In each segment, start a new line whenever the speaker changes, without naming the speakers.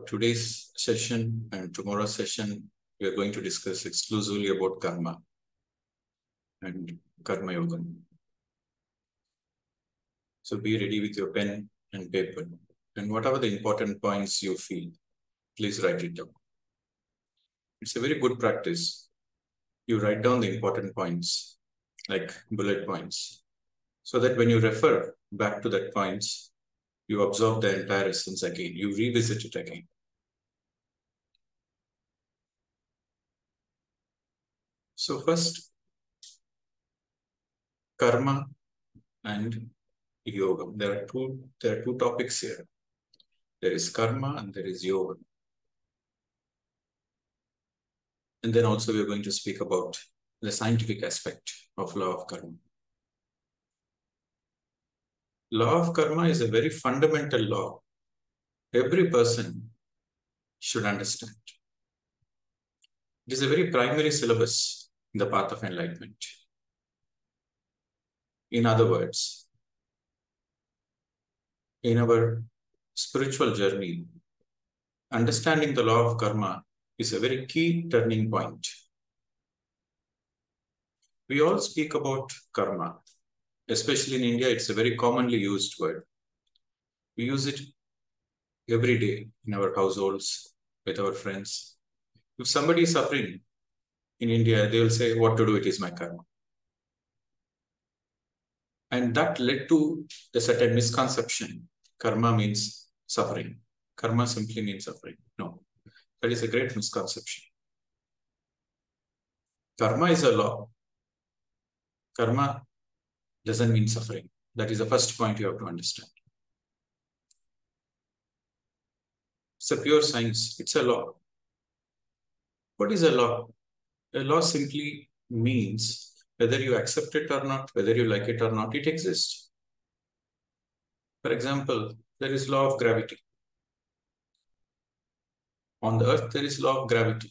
Today's session and tomorrow's session, we are going to discuss exclusively about karma and karma yogam. So be ready with your pen and paper, and whatever the important points you feel, please write it down. It's a very good practice. You write down the important points, like bullet points, so that when you refer back to that points, you absorb the entire essence again, you revisit it again. So first, karma and yogam. There are two topics here. There is karma and there is yoga. And then also we're going to speak about the scientific aspect of law of karma. Law of karma is a very fundamental law. Every person should understand. It is a very primary syllabus in the path of enlightenment. In other words, in our spiritual journey, understanding the law of karma is a very key turning point. We all speak about karma. Especially in India, it's a very commonly used word. We use it every day in our households, with our friends. If somebody is suffering in India, they will say, what to do, it is my karma. And that led to a certain misconception. Karma means suffering. Karma simply means suffering. No, that is a great misconception. Karma is a law. Karma doesn't mean suffering. That is the first point you have to understand. It's a pure science. It's a law. What is a law? A law simply means whether you accept it or not, whether you like it or not, it exists. For example, there is law of gravity. On the earth, there is law of gravity.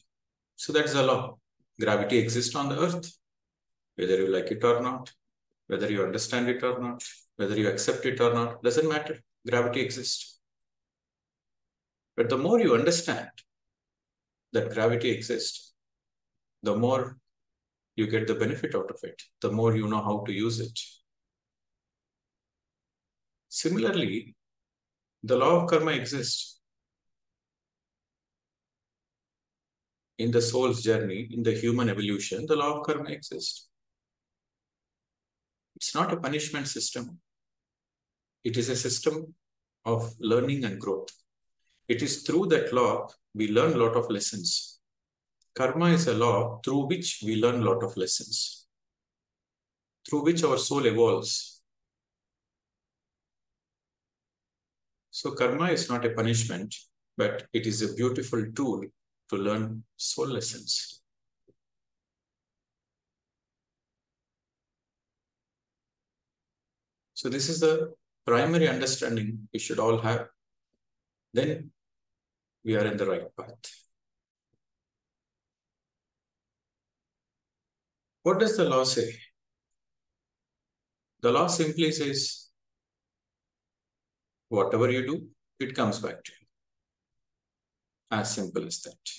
So that is a law. Gravity exists on the earth, whether you like it or not, whether you understand it or not, whether you accept it or not, doesn't matter. Gravity exists. But the more you understand that gravity exists, the more you get the benefit out of it, the more you know how to use it. Similarly, the law of karma exists. In the soul's journey, in the human evolution, the law of karma exists. It's not a punishment system. It is a system of learning and growth. It is through that law we learn a lot of lessons. Karma is a law through which we learn a lot of lessons, through which our soul evolves. So karma is not a punishment, but it is a beautiful tool to learn soul lessons. So this is the primary understanding we should all have. Then we are in the right path. What does the law say? The law simply says, whatever you do, it comes back to you. As simple as that.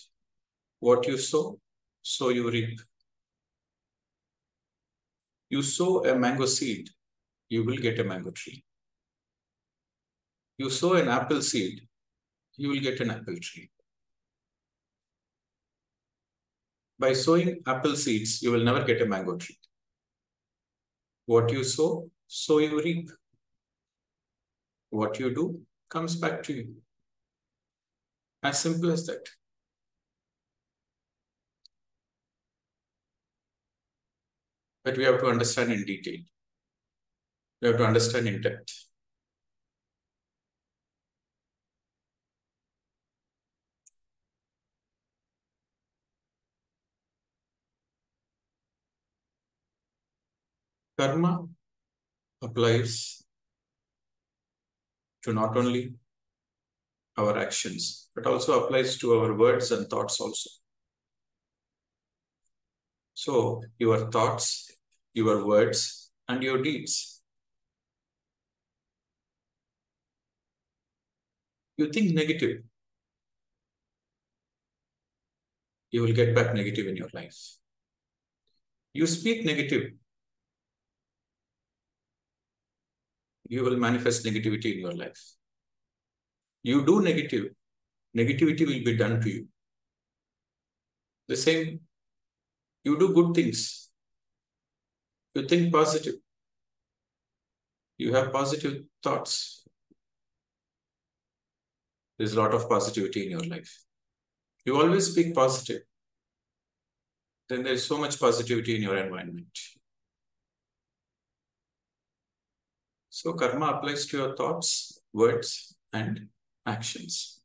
What you sow, so you reap. You sow a mango seed, you will get a mango tree. You sow an apple seed, you will get an apple tree. By sowing apple seeds, you will never get a mango tree. What you sow, so you reap. What you do comes back to you. As simple as that. But we have to understand in detail. We have to understand in depth. Karma applies to not only our actions, but also applies to our words and thoughts also. So your thoughts, your words, and your deeds. You think negative, you will get back negative in your life. You speak negative, you will manifest negativity in your life. You do negative, negativity will be done to you. The same, you do good things, you think positive, you have positive thoughts. There's a lot of positivity in your life. You always speak positive, then there's so much positivity in your environment. So karma applies to your thoughts, words, and actions.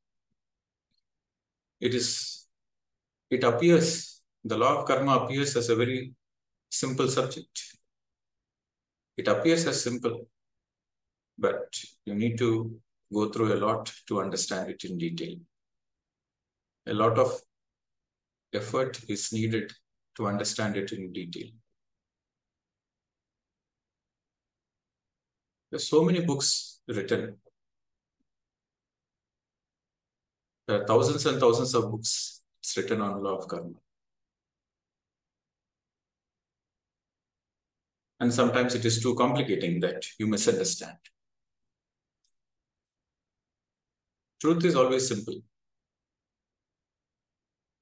It appears, the law of karma appears as a very simple subject. It appears as simple, but you need to go through a lot to understand it in detail. A lot of effort is needed to understand it in detail. There's so many books written. There are thousands and thousands of books written on law of karma. And sometimes it is too complicating that you misunderstand. Truth is always simple.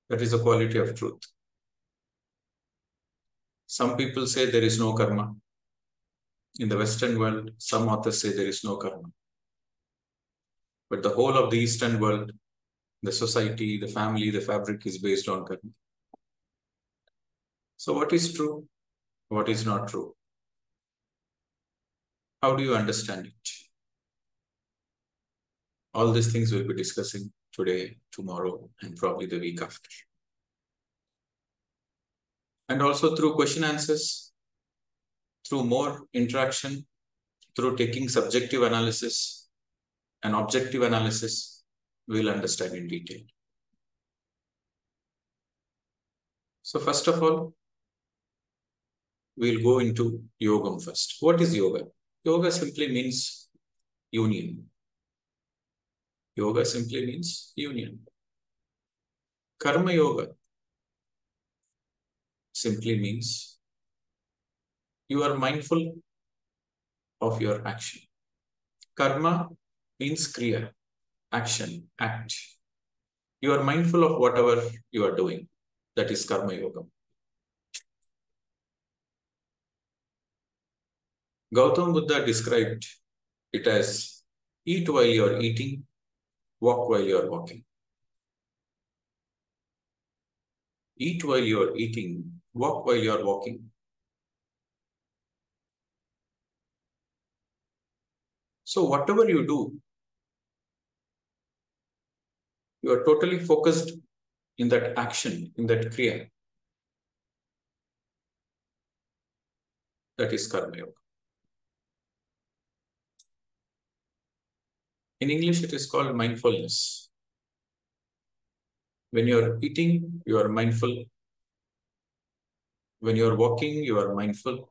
That is the quality of truth. Some people say there is no karma. In the Western world, some authors say there is no karma. But the whole of the Eastern world, the society, the family, the fabric is based on karma. So what is true? What is not true? How do you understand it? All these things we'll be discussing today, tomorrow, and probably the week after. And also through question answers, through more interaction, through taking subjective analysis and objective analysis, we'll understand in detail. So first of all, we'll go into Yogam first. What is yoga? Yoga simply means union. Yoga simply means union. Karma yoga simply means you are mindful of your action. Karma means kriya, action, act. You are mindful of whatever you are doing. That is karma yoga. Gautam Buddha described it as eat while you are eating, walk while you are walking. Eat while you are eating, walk while you are walking. So whatever you do, you are totally focused in that action, in that kriya. That is karma yoga. In English, it is called mindfulness. When you are eating, you are mindful. When you are walking, you are mindful.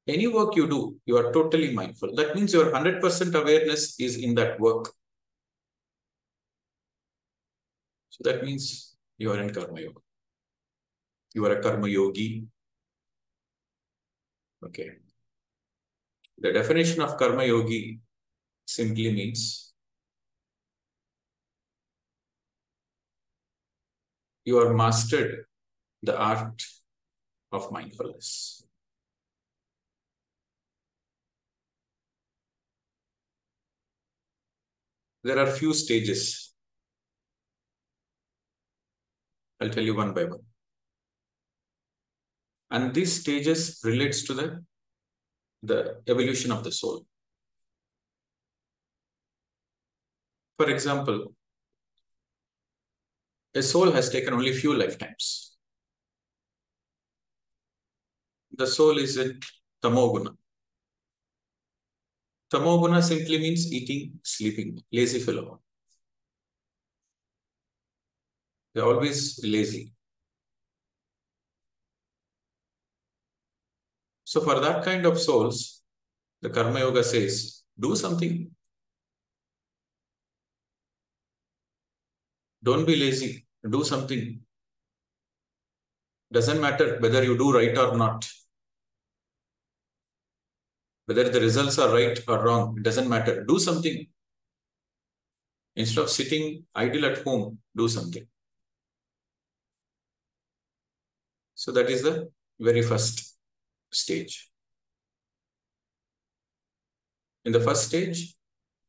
Any work you do, you are totally mindful. That means your 100% awareness is in that work. So that means you are in karma yoga. You are a karma yogi. Okay. The definition of karma yogi simply means you are mastered the art of mindfulness. There are few stages. I'll tell you one by one. And these stages relates to the evolution of the soul. For example, a soul has taken only few lifetimes. The soul is in tamoguna. Tamoguna simply means eating, sleeping, lazy fellow. They're always lazy. So for that kind of souls, the Karma Yoga says, do something. Don't be lazy. do something. Doesn't matter whether you do right or not. Whether the results are right or wrong, it doesn't matter. Do something. Instead of sitting idle at home, do something. So that is the very first stage. In the first stage,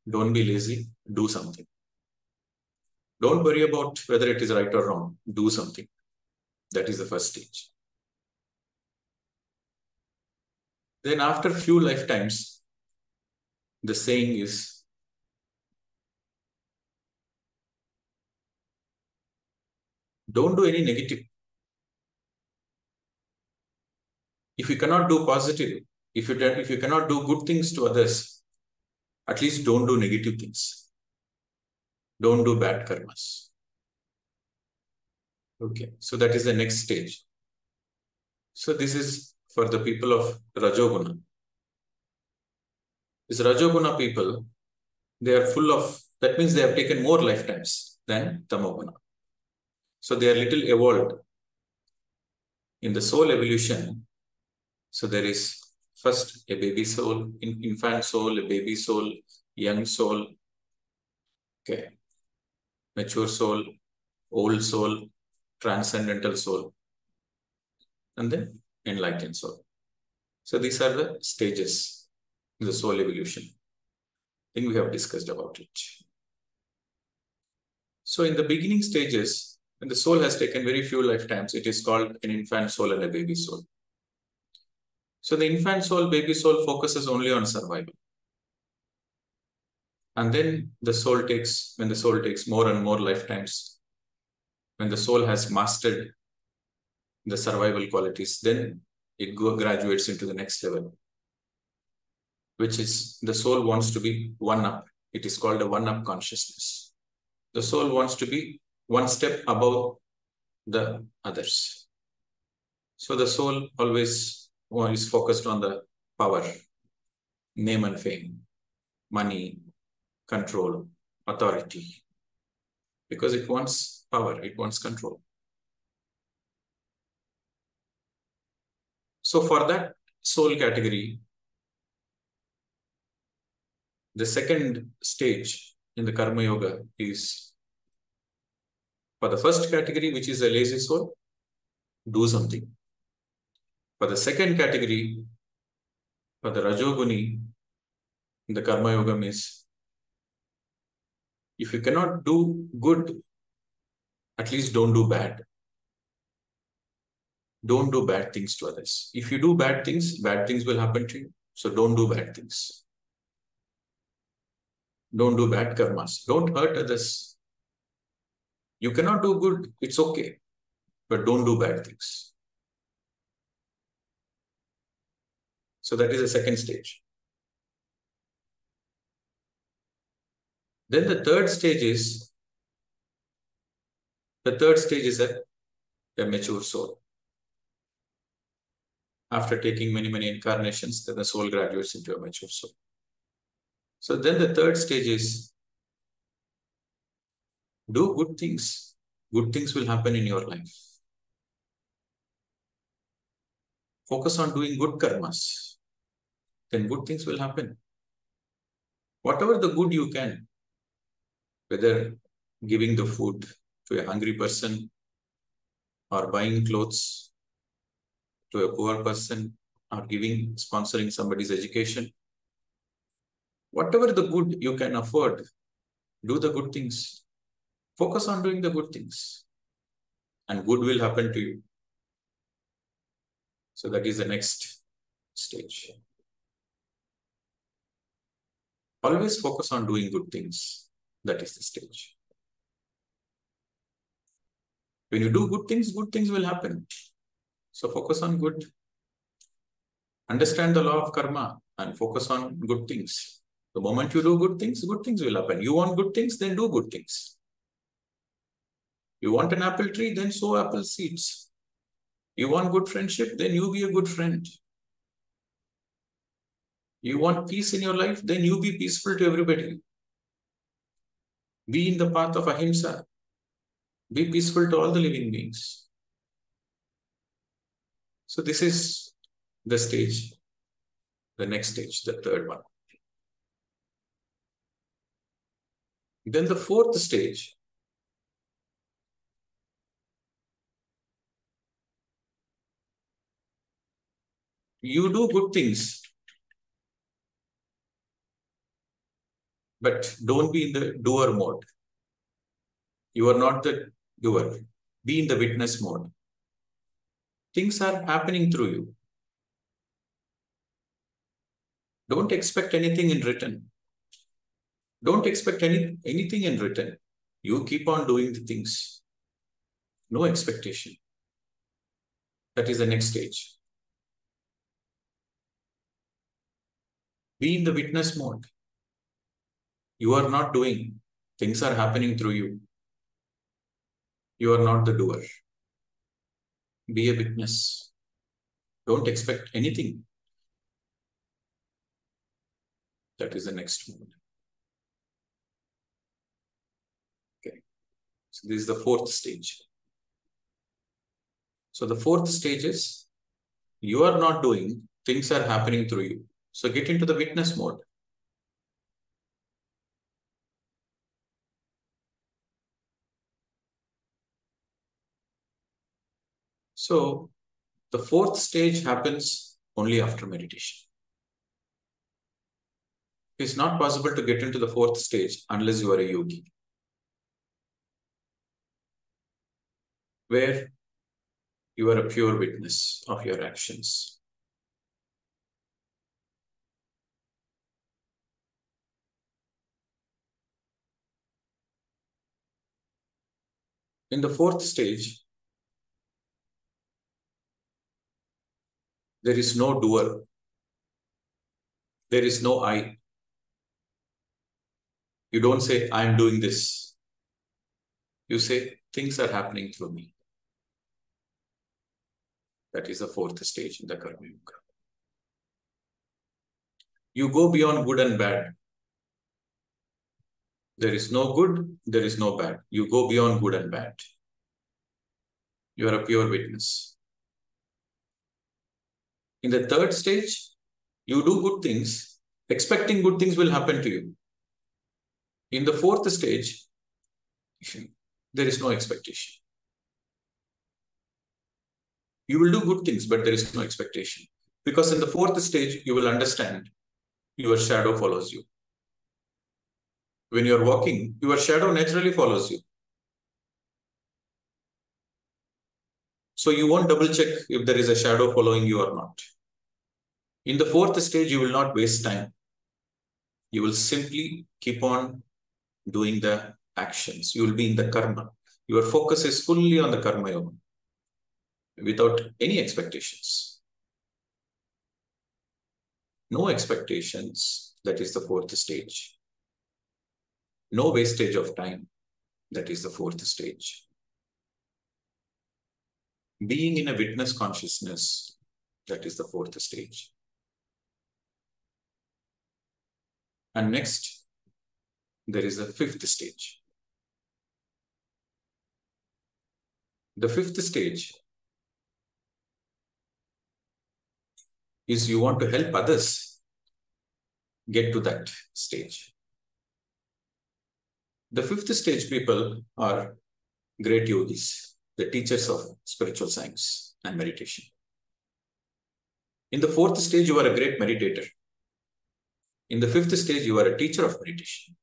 don't be lazy, do something. Don't worry about whether it is right or wrong, do something. That is the first stage. Then after few lifetimes, the saying is, don't do any negative. If you cannot do positive, if you cannot do good things to others, at least don't do negative things. Don't do bad karmas. Okay, so that is the next stage. So this is for the people of Rajoguna. These Rajoguna people, they are full of, that means they have taken more lifetimes than Tamoguna. So they are little evolved in the soul evolution. So there is first a baby soul, infant soul, a baby soul, young soul, okay, mature soul, old soul, transcendental soul, and then enlightened soul. So these are the stages in the soul evolution. I think we have discussed about it. So in the beginning stages, when the soul has taken very few lifetimes, it is called an infant soul and a baby soul. So the infant soul, baby soul focuses only on survival. And then the soul takes, when the soul takes more and more lifetimes, when the soul has mastered the survival qualities, then it graduates into the next level, which is the soul wants to be one up. It is called a one up consciousness. The soul wants to be one step above the others. So the soul always is focused on the power, name and fame, money, control, authority, because it wants power, it wants control. So for that soul category, the second stage in the Karma Yoga is, for the first category, which is a lazy soul, do something. For the second category, for the Rajoguni, the Karma Yoga is, if you cannot do good, at least don't do bad. Don't do bad things to others. If you do bad things will happen to you. So don't do bad things. Don't do bad karmas. Don't hurt others. You cannot do good, it's okay, but don't do bad things. So that is the second stage. Then the third stage is a mature soul. After taking many, many incarnations, then the soul graduates into a mature soul. So then the third stage is, do good things. Good things will happen in your life. Focus on doing good karmas. Then good things will happen. Whatever the good you can, whether giving the food to a hungry person or buying clothes to a poor person or sponsoring somebody's education, whatever the good you can afford, do the good things. Focus on doing the good things and good will happen to you. So that is the next stage. Always focus on doing good things. That is the stage. When you do good things will happen. So focus on good. Understand the law of karma and focus on good things. The moment you do good things will happen. You want good things, then do good things. You want an apple tree, then sow apple seeds. You want good friendship, then you be a good friend. You want peace in your life, then you be peaceful to everybody. Be in the path of ahimsa. Be peaceful to all the living beings. So this is the stage, the next stage, the third one. Then the fourth stage, you do good things, but don't be in the doer mode. You are not the doer. Be in the witness mode. Things are happening through you. Don't expect anything in return. Don't expect anything in return. You keep on doing the things. No expectation. That is the next stage. Be in the witness mode. You are not doing. Things are happening through you. You are not the doer. Be a witness. Don't expect anything. That is the next mode. Okay. So this is the fourth stage. So the fourth stage is you are not doing, things are happening through you. So get into the witness mode. So the fourth stage happens only after meditation. It's not possible to get into the fourth stage unless you are a yogi, where you are a pure witness of your actions. In the fourth stage, there is no doer. There is no I. You don't say, I am doing this. You say, things are happening through me. That is the fourth stage in the Karma Yoga. You go beyond good and bad. There is no good, there is no bad. You go beyond good and bad. You are a pure witness. In the third stage, you do good things, expecting good things will happen to you. In the fourth stage, there is no expectation. You will do good things, but there is no expectation. Because in the fourth stage, you will understand your shadow follows you. When you are walking, your shadow naturally follows you. So you won't double check if there is a shadow following you or not. In the fourth stage, you will not waste time. You will simply keep on doing the actions. You will be in the karma. Your focus is fully on the karma yoga without any expectations. No expectations. That is the fourth stage. No wastage of time. That is the fourth stage. Being in a witness consciousness. That is the fourth stage. And next, there is the fifth stage. The fifth stage is you want to help others get to that stage. The fifth stage people are great yogis, the teachers of spiritual science and meditation. In the fourth stage, you are a great meditator. In the fifth stage, you are a teacher of meditation.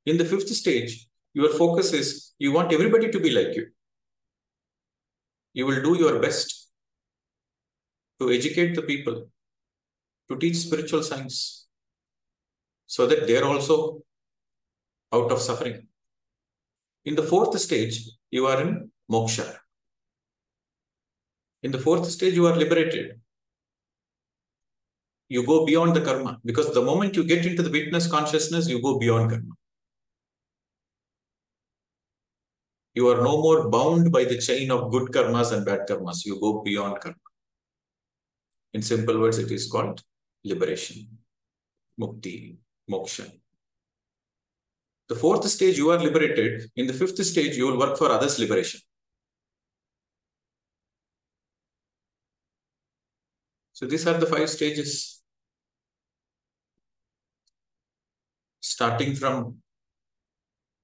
In the fifth stage, your focus is you want everybody to be like you. You will do your best to educate the people, to teach spiritual science, so that they are also out of suffering. In the fourth stage, you are in moksha. In the fourth stage, you are liberated. You go beyond the karma, because the moment you get into the witness consciousness, you go beyond karma. You are no more bound by the chain of good karmas and bad karmas. You go beyond karma. In simple words, it is called liberation, mukti, moksha. The fourth stage, you are liberated. In the fifth stage, you will work for others' liberation. So these are the 5 stages. Starting from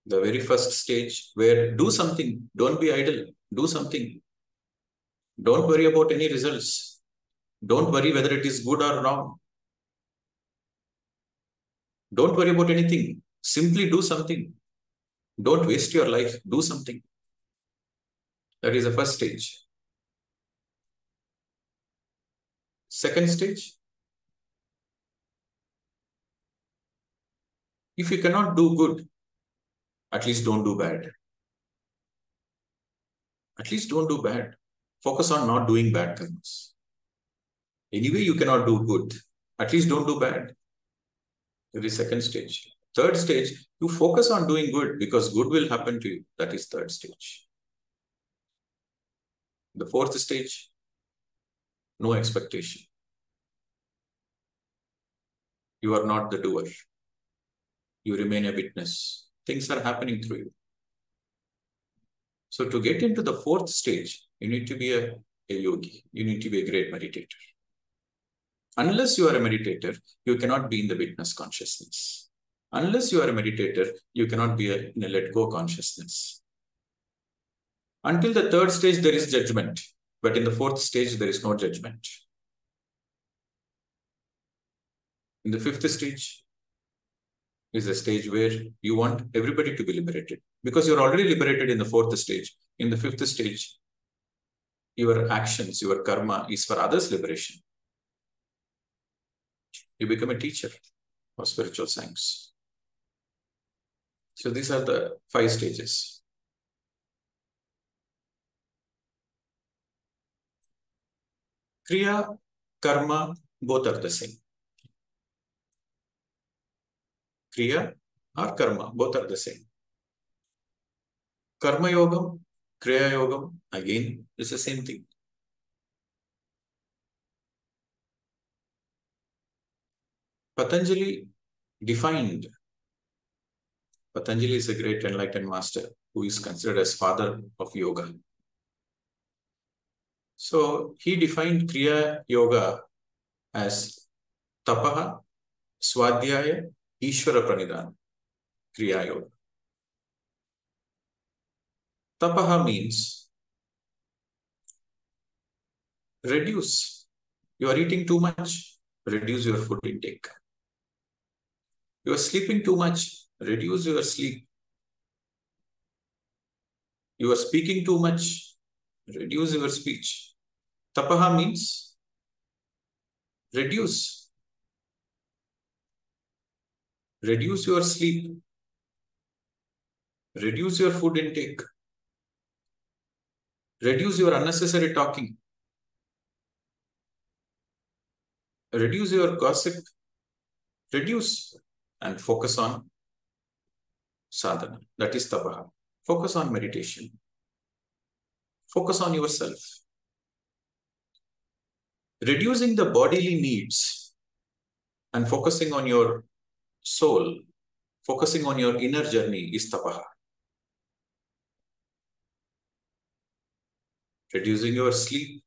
the very first stage, where do something, don't be idle, do something. Don't worry about any results. Don't worry whether it is good or wrong. Don't worry about anything. Simply do something. Don't waste your life. Do something. That is the first stage. Second stage, if you cannot do good, at least don't do bad. At least don't do bad. Focus on not doing bad things. Anyway, you cannot do good. At least don't do bad. That is second stage. Third stage, you focus on doing good because good will happen to you. That is third stage. The fourth stage, no expectation. You are not the doer. You remain a witness. Things are happening through you. So to get into the fourth stage, you need to be a yogi. You need to be a great meditator. Unless you are a meditator, you cannot be in the witness consciousness. Unless you are a meditator, you cannot be in a let-go consciousness. Until the third stage, there is judgment. But in the fourth stage, there is no judgment. In the fifth stage is a stage where you want everybody to be liberated. Because you're already liberated in the fourth stage. In the fifth stage, your actions, your karma is for others' liberation. You become a teacher of spiritual science. So these are the 5 stages. Kriya, karma, both are the same. Kriya or karma, both are the same. Karma yogam, kriya yogam, again, is the same thing. Patanjali defined, Patanjali is a great enlightened master who is considered as father of yoga. So he defined kriya yoga as tapaha, swadhyaya, ishvara pranidhana, kriya yoga. Tapaha means reduce. You are eating too much, reduce your food intake. You are sleeping too much, reduce your sleep. You are speaking too much, reduce your speech. Tapaha means reduce. Reduce your sleep. Reduce your food intake. Reduce your unnecessary talking. Reduce your gossip. Reduce and focus on sadhana. That is tapaha. Focus on meditation. Focus on yourself. Reducing the bodily needs and focusing on your soul, focusing on your inner journey is tapaha. Reducing your sleep.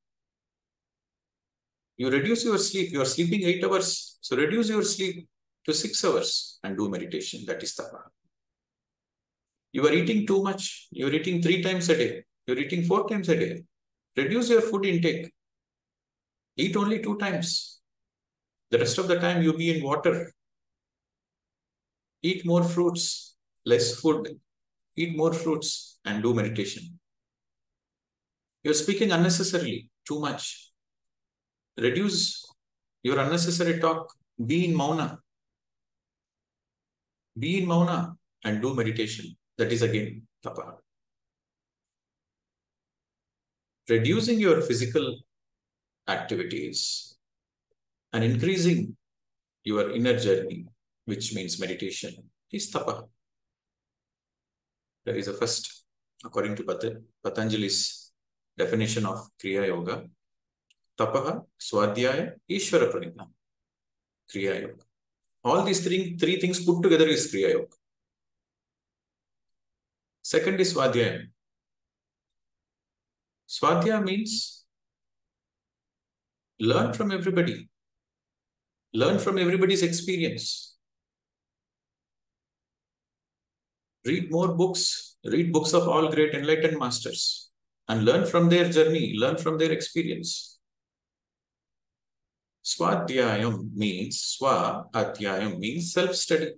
You reduce your sleep. You are sleeping 8 hours. So reduce your sleep to 6 hours and do meditation. That is tapaha. You are eating too much. You are eating 3 times a day. You are eating 4 times a day. Reduce your food intake. Eat only 2 times. The rest of the time you be in water. Eat more fruits, less food. Eat more fruits and do meditation. You are speaking unnecessarily, too much. Reduce your unnecessary talk. Be in mauna. Be in mauna and do meditation. That is again tapaha. Reducing your physical activities and increasing your inner journey, which means meditation, is tapaha. That is the first, according to Patanjali's definition of Kriya Yoga. Tapaha, Swadhyaya, Ishvara Pranidhana. Kriya Yoga. All these three things put together is Kriya Yoga. Second is Swadhyaya. Swadhyaya means learn from everybody. Learn from everybody's experience. Read more books. Read books of all great enlightened masters and learn from their journey, learn from their experience. Swadhyayam means, Swa-adhyayam means self-study.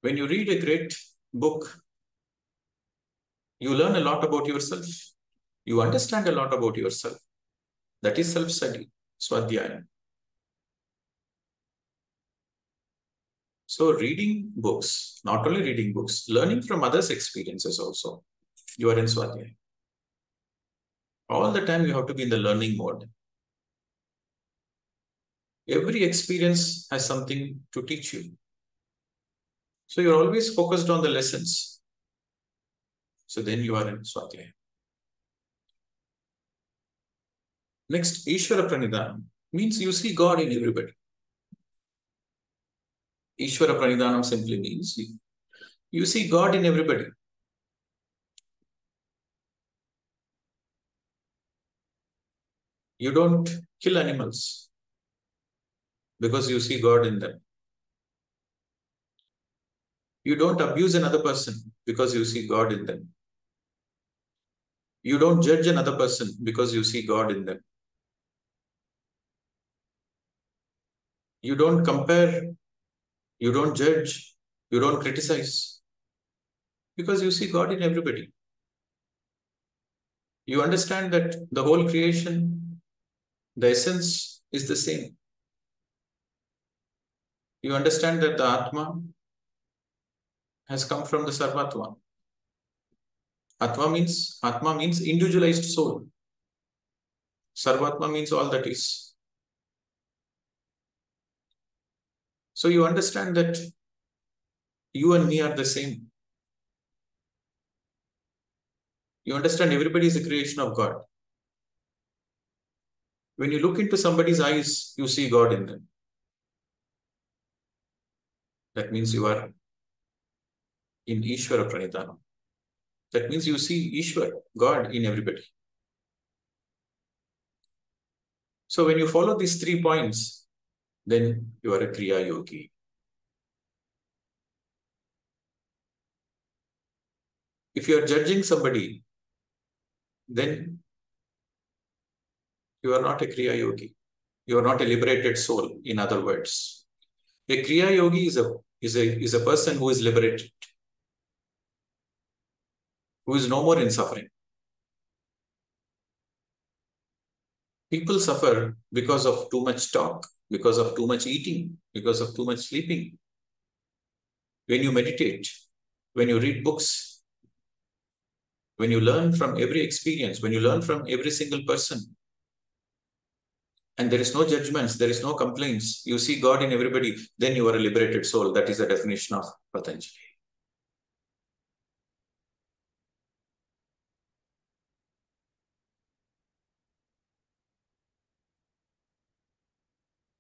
When you read a great book, you learn a lot about yourself. You understand a lot about yourself. That is self-study, Swadhyayam. So reading books, not only reading books, learning from others' experiences also. You are in Swadhyayam. All the time you have to be in the learning mode. Every experience has something to teach you. So you're always focused on the lessons. So then you are in Swadhyayam. Next, Ishvara Pranidhanam means you see God in everybody. Ishvara Pranidhanam simply means you see God in everybody. You don't kill animals because you see God in them. You don't abuse another person because you see God in them. You don't judge another person because you see God in them. You don't compare, you don't judge, you don't criticize because you see God in everybody. You understand that the whole creation, the essence is the same. You understand that the Atma has come from the Sarvatma. Atma means individualized soul. Sarvatma means all that is. So you understand that you and me are the same. You understand everybody is a creation of God. When you look into somebody's eyes, you see God in them. That means you are in Ishvara Pranidhanam. That means you see Ishwar, God in everybody. So when you follow these 3 points, then you are a Kriya Yogi. If you are judging somebody, then you are not a Kriya Yogi. You are not a liberated soul, in other words. A Kriya Yogi is a person who is liberated, who is no more in suffering. People suffer because of too much talk, because of too much eating, because of too much sleeping. When you meditate, when you read books, when you learn from every experience, when you learn from every single person, and there is no judgments, there is no complaints, you see God in everybody, then you are a liberated soul. That is the definition of Patanjali.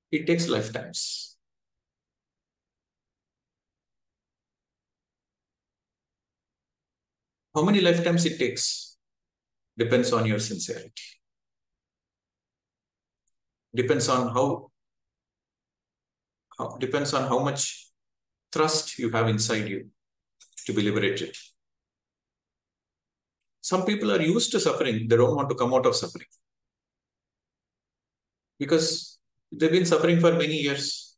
It takes lifetimes. How many lifetimes it takes depends on your sincerity. Depends on how much trust you have inside you to be liberated. Some people are used to suffering. They don't want to come out of suffering because they've been suffering for many years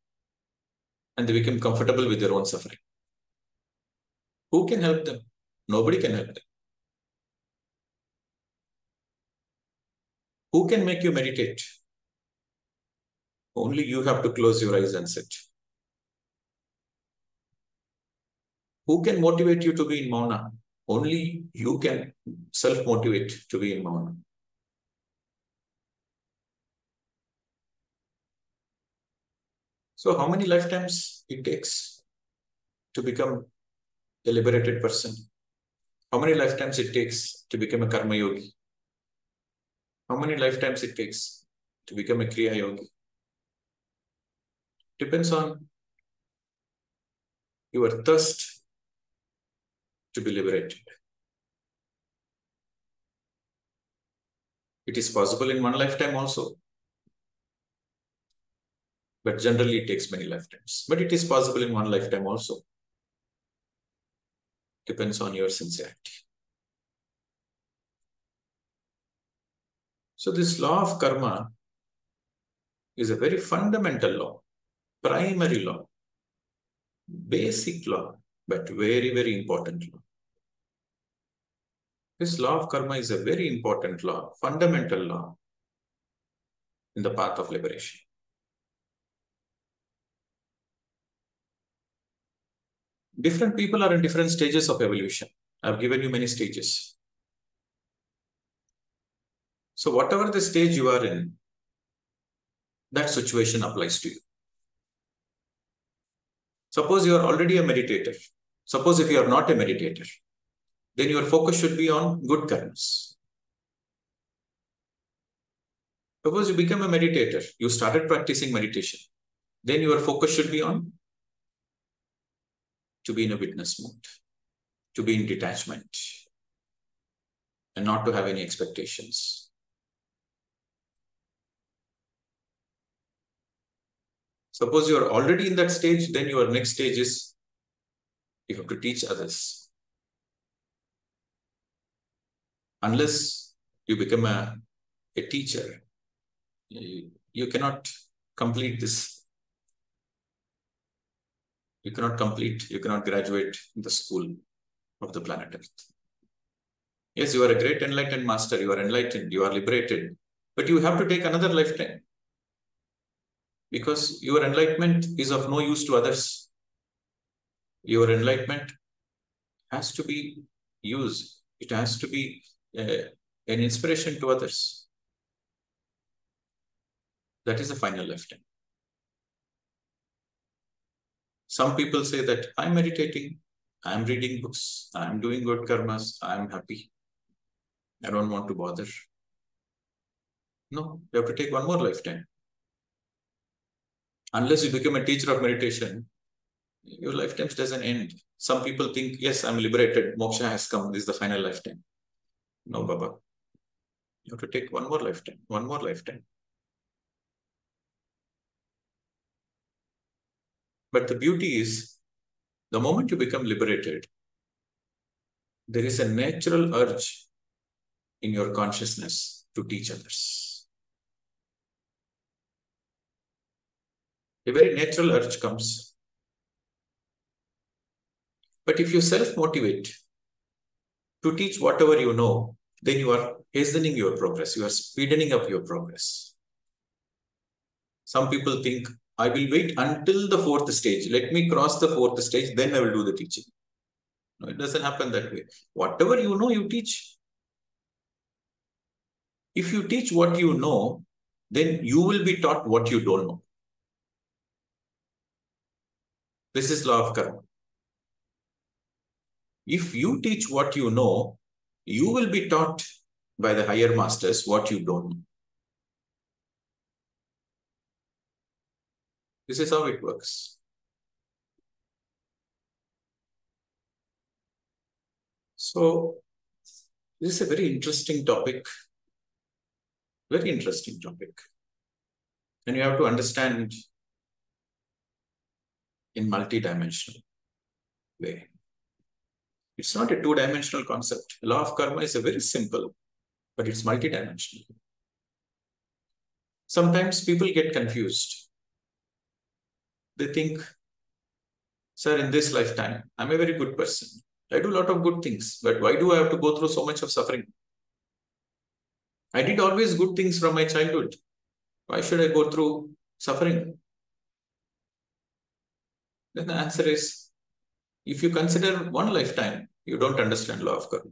and they become comfortable with their own suffering. Who can help them? Nobody can help them. Who can make you meditate? Only you have to close your eyes and sit. Who can motivate you to be in Mauna? Only you can self-motivate to be in Mauna. So how many lifetimes it takes to become a liberated person? How many lifetimes it takes to become a Karma Yogi? How many lifetimes it takes to become a Kriya Yogi? Depends on your thirst to be liberated. It is possible in one lifetime also, but generally it takes many lifetimes. But it is possible in one lifetime also. Depends on your sincerity. So this law of karma is a very fundamental law, primary law, basic law, but very, very important law. This law of karma is a very important law, fundamental law in the path of liberation. Different people are in different stages of evolution. I've given you many stages. So whatever the stage you are in, that situation applies to you. Suppose you are already a meditator. Suppose if you are not a meditator, then your focus should be on good karmas. Suppose you become a meditator, you started practicing meditation, then your focus should be on to be in a witness mode, to be in detachment, and not to have any expectations. Suppose you are already in that stage, then your next stage is you have to teach others. Unless you become a teacher, you cannot complete this. You cannot graduate in the school of the planet Earth. Yes, you are a great enlightened master, you are enlightened, you are liberated, but you have to take another lifetime. Because your enlightenment is of no use to others. Your enlightenment has to be used. It has to be an inspiration to others. That is the final lifetime. Some people say that I'm meditating, I'm reading books, I'm doing good karmas, I'm happy. I don't want to bother. No, you have to take one more lifetime. Unless you become a teacher of meditation, your lifetime doesn't end. Some people think, yes, I'm liberated, moksha has come, this is the final lifetime. No, Baba. You have to take one more lifetime, one more lifetime. But the beauty is, the moment you become liberated, there is a natural urge in your consciousness to teach others. A very natural urge comes. But if you self-motivate to teach whatever you know, then you are hastening your progress. You are speeding up your progress. Some people think, I will wait until the fourth stage. Let me cross the fourth stage, then I will do the teaching. No, it doesn't happen that way. Whatever you know, you teach. If you teach what you know, then you will be taught what you don't know. This is law of karma. If you teach what you know, you will be taught by the higher masters what you don't know. This is how it works. So, this is a very interesting topic. Very interesting topic. And you have to understand in multi-dimensional way. It's not a two-dimensional concept. Law of karma is a very simple, but it's multi-dimensional. Sometimes people get confused. They think, sir, in this lifetime, I'm a very good person. I do a lot of good things, but why do I have to go through so much of suffering? I did always good things from my childhood. Why should I go through suffering? Then the answer is, if you consider one lifetime, you don't understand law of karma.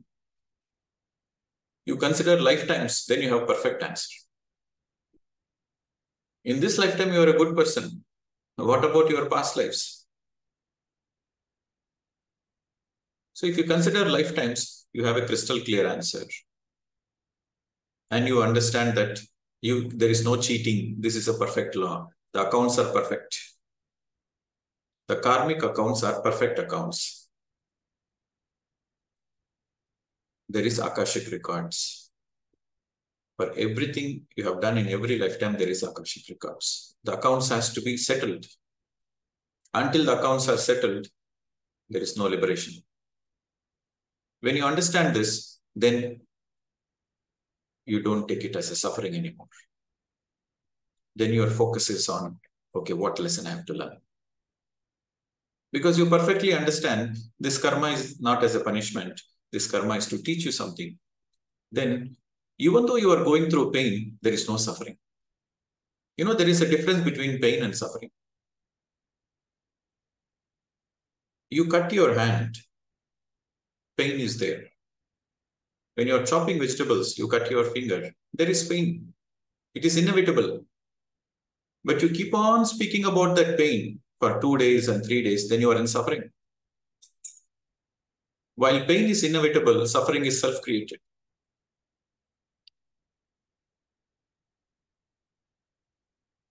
You consider lifetimes, then you have perfect answer. In this lifetime, you are a good person. What about your past lives? So if you consider lifetimes, you have a crystal clear answer. And you understand that there is no cheating. This is a perfect law. The accounts are perfect. The karmic accounts are perfect accounts. There is Akashic records. For everything you have done in every lifetime, there is Akashic records. The accounts has to be settled. Until the accounts are settled, there is no liberation. When you understand this, then you don't take it as a suffering anymore. Then your focus is on, okay, what lesson I have to learn? Because you perfectly understand this karma is not as a punishment. This karma is to teach you something. Then, even though you are going through pain, there is no suffering. You know, there is a difference between pain and suffering. You cut your hand, pain is there. When you're chopping vegetables, you cut your finger, there is pain. It is inevitable. But you keep on speaking about that pain for 2 days and 3 days, then you are in suffering. While pain is inevitable, suffering is self-created.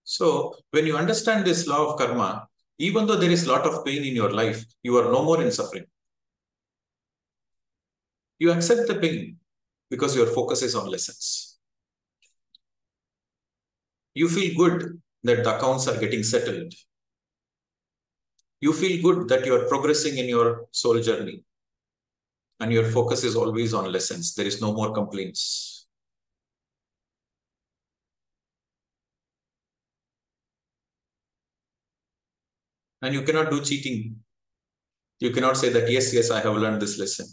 So, when you understand this law of karma, even though there is a lot of pain in your life, you are no more in suffering. You accept the pain because your focus is on lessons. You feel good that the accounts are getting settled. You feel good that you are progressing in your soul journey. And your focus is always on lessons. There is no more complaints. And you cannot do cheating. You cannot say that, yes, I have learned this lesson.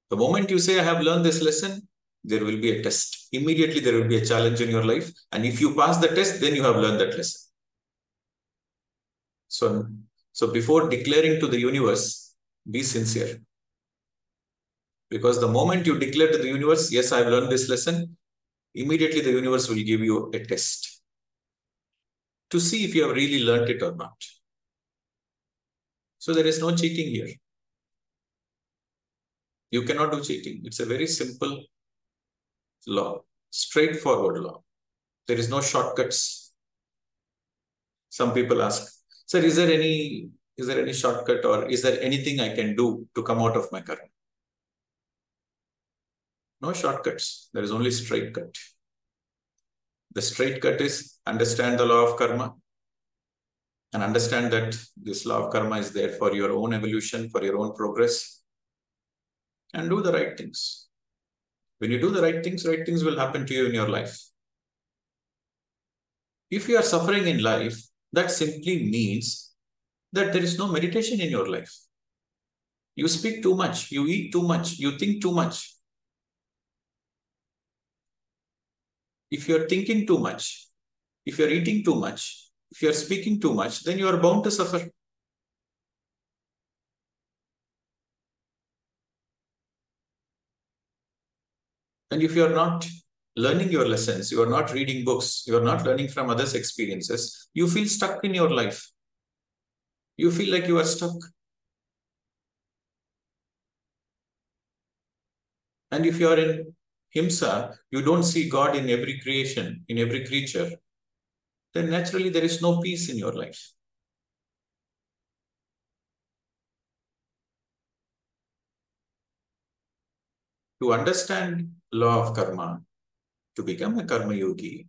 The moment you say, I have learned this lesson, there will be a test. Immediately, there will be a challenge in your life. And if you pass the test, then you have learned that lesson. So before declaring to the universe, be sincere. Because the moment you declare to the universe, yes, I've learned this lesson, immediately the universe will give you a test to see if you have really learned it or not. So there is no cheating here. You cannot do cheating. It's a very simple law, straightforward law. There is no shortcuts. Some people ask, sir, is there any shortcut or is there anything I can do to come out of my karma? No shortcuts. There is only straight cut. The straight cut is understand the law of karma and understand that this law of karma is there for your own evolution, for your own progress, and do the right things. When you do the right things will happen to you in your life. If you are suffering in life, that simply means that there is no meditation in your life. You speak too much, you eat too much, you think too much. If you're thinking too much, if you're eating too much, if you're speaking too much, then you are bound to suffer. And if you're not learning your lessons, you are not reading books, you are not learning from others' experiences, you feel stuck in your life. You feel like you are stuck. And if you are in himsa, you don't see God in every creation, in every creature, then naturally there is no peace in your life. To understand law of karma, to become a karma yogi,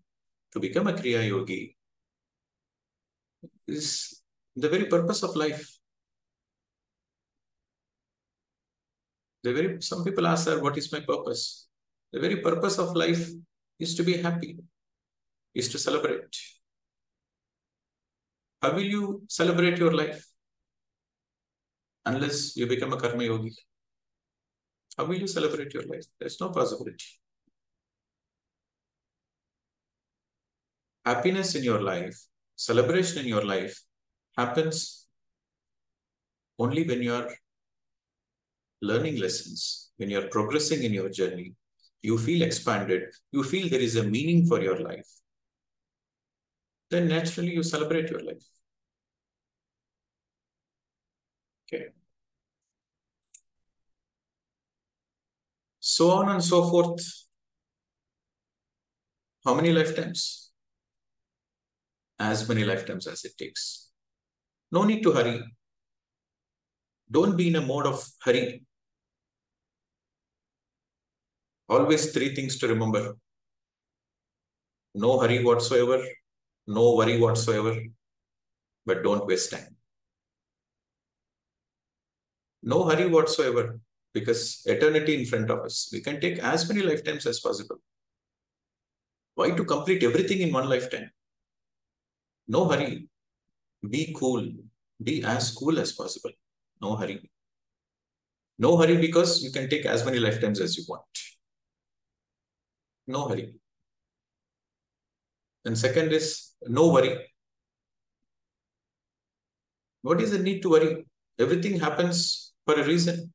to become a kriya yogi, is the very purpose of life. Some people ask, sir, what is my purpose? The very purpose of life is to be happy, is to celebrate. How will you celebrate your life? Unless you become a karma yogi. How will you celebrate your life? There's no possibility. Happiness in your life, celebration in your life happens only when you are learning lessons, when you're progressing in your journey, you feel expanded, you feel there is a meaning for your life, then naturally you celebrate your life. Okay. So on and so forth. How many lifetimes? As many lifetimes as it takes. No need to hurry. Don't be in a mode of hurry. Always three things to remember. No hurry whatsoever, no worry whatsoever, but don't waste time. No hurry whatsoever, because eternity in front of us. We can take as many lifetimes as possible. Why to complete everything in one lifetime? No hurry. Be cool. Be as cool as possible. No hurry. No hurry because you can take as many lifetimes as you want. No hurry. And second is no worry. What is the need to worry? Everything happens for a reason.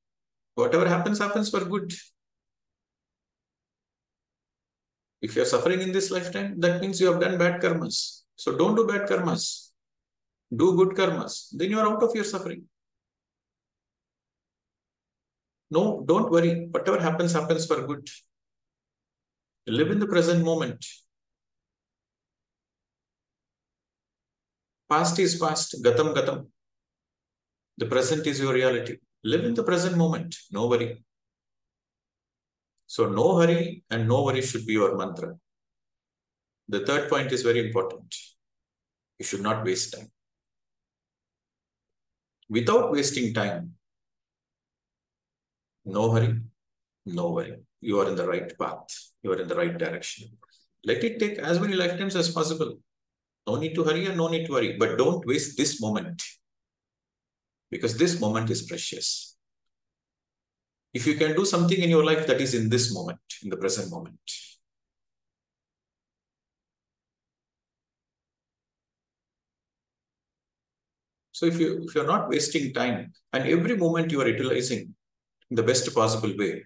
Whatever happens, happens for good. If you're suffering in this lifetime, that means you have done bad karmas. So don't do bad karmas. Do good karmas. Then you are out of your suffering. No, don't worry. Whatever happens, happens for good. Live in the present moment. Past is past. Gatam, gatam. The present is your reality. Live in the present moment. No worry. So no hurry and no worry should be your mantra. The third point is very important. You should not waste time. Without wasting time, no hurry, no worry. You are in the right path. You are in the right direction. Let it take as many lifetimes as possible. No need to hurry and no need to worry. But don't waste this moment, because this moment is precious. If you can do something in your life that is in this moment, in the present moment. So if you're not wasting time and every moment you are utilizing in the best possible way,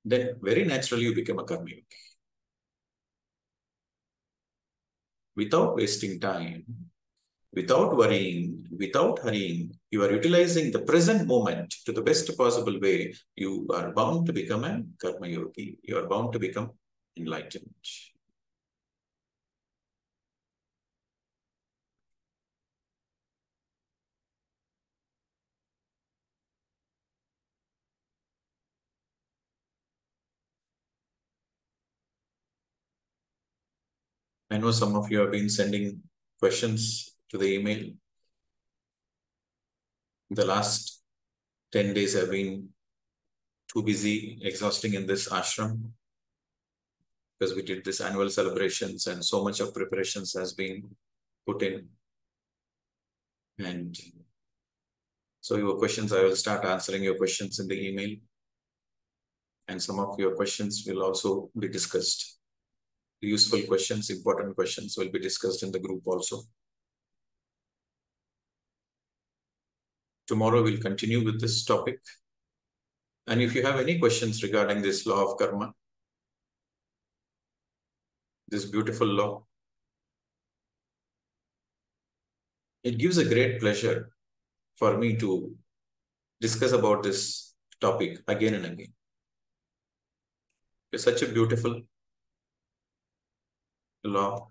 then very naturally you become a karma yogi. Without wasting time, without worrying, without hurrying, you are utilizing the present moment to the best possible way. You are bound to become a karma yogi. You are bound to become enlightened. I know some of you have been sending questions to the email. The last 10 days have been too busy, exhausting in this ashram, because we did this annual celebrations and so much of preparations has been put in. And so your questions, I will start answering your questions in the email. And some of your questions will also be discussed. Useful questions, important questions will be discussed in the group also. Tomorrow we'll continue with this topic. And if you have any questions regarding this law of karma, this beautiful law, it gives a great pleasure for me to discuss about this topic again and again. It's such a beautiful law,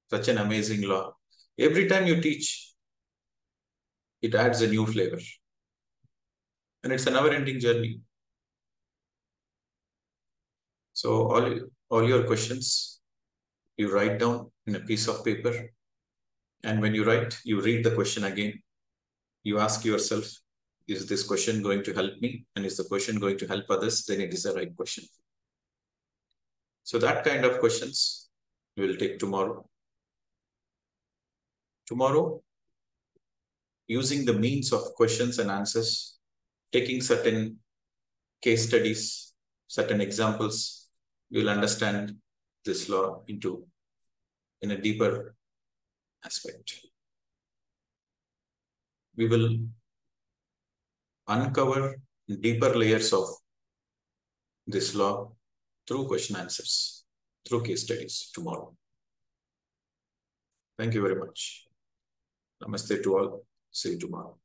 such an amazing law. Every time you teach, it adds a new flavor. And it's a never-ending journey. So all your questions, you write down in a piece of paper. And when you write, you read the question again. You ask yourself, is this question going to help me? And is the question going to help others? Then it is the right question. So that kind of questions we will take tomorrow. Tomorrow, using the means of questions and answers, taking certain case studies, certain examples, we will understand this law in a deeper aspect. We will uncover deeper layers of this law through question answers, through case studies tomorrow. Thank you very much. Namaste to all. See you tomorrow.